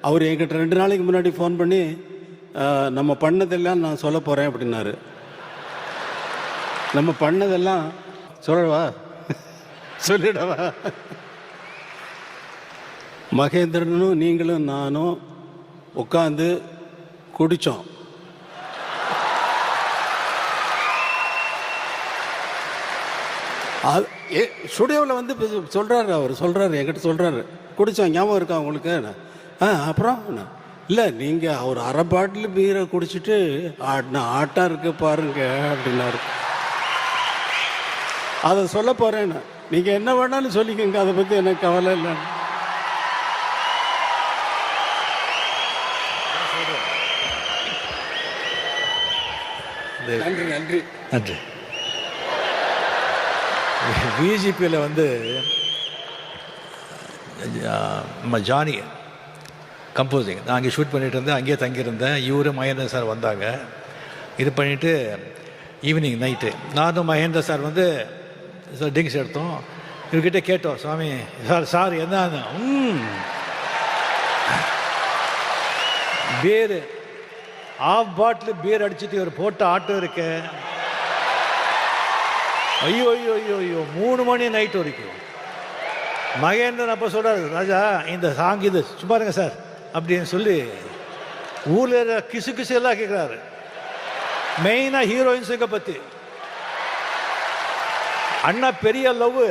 அவர் என்கிட்ட 2 நாளைக்கு முன்னாடி ஃபோன் பண்ணி நம்ம பண்ணதெல்லாம் நான் சொல்ல போகிறேன் அப்படின்னாரு. நம்ம பண்ணதெல்லாம் சொல்லவா சொல்லிடவா? மகேந்திரனும் நீங்களும் நானும் உட்காந்து குடித்தோம். ஸ்டுடியோவில் வந்து சொல்கிறாரு, அவர் சொல்கிறாரு, என்கிட்ட சொல்கிறாரு, குடித்தோம் ஞாபகம் இருக்கா உங்களுக்கு? அப்புறம் இல்லை நீங்கள் அவர் அரை பாட்டில் பீரை குடிச்சிட்டு ஆட்டம் இருக்கு பாருங்க அப்படின்னாரு. அதை சொல்ல போகிறேன்னு, நீங்கள் என்ன வேணாலும் சொல்லிக்கோங்க, அதை பற்றி எனக்கு கவலை இல்லை. நன்றி நன்றி நன்றி. விஜிபியில் வந்து நம்ம ஜானி கம்போசிங் நான் அங்கே ஷூட் பண்ணிகிட்டு இருந்தேன், அங்கேயே தங்கியிருந்தேன். இவரு மகேந்திர சார் வந்தாங்க. இது பண்ணிவிட்டு ஈவினிங் நைட்டு நானும் மகேந்திர சார் வந்து ட்ரிங்க்ஸ் எடுத்தோம். இவர்கிட்ட கேட்டோம், சுவாமி சார் என்ன பீர் ஆஃப் பாட்டில் பீர் அடிச்சுட்டு இவர் போட்ட ஆட்டோ இருக்க. ஐயோ ஐயோ ஐயோ ஐயோ 3 மணி நைட் வரைக்கும். மகேந்திரன் அப்போ சொல்கிறார், ராஜா இந்த சாங் இது சும்மா இருங்க சார் அப்படின்னு சொல்லி ஊரில் கிசு கிசு எல்லாம் கேட்குறாரு. மெயினாக ஹீரோயின்ஸுங்க பற்றி. அண்ணா பெரிய லவ்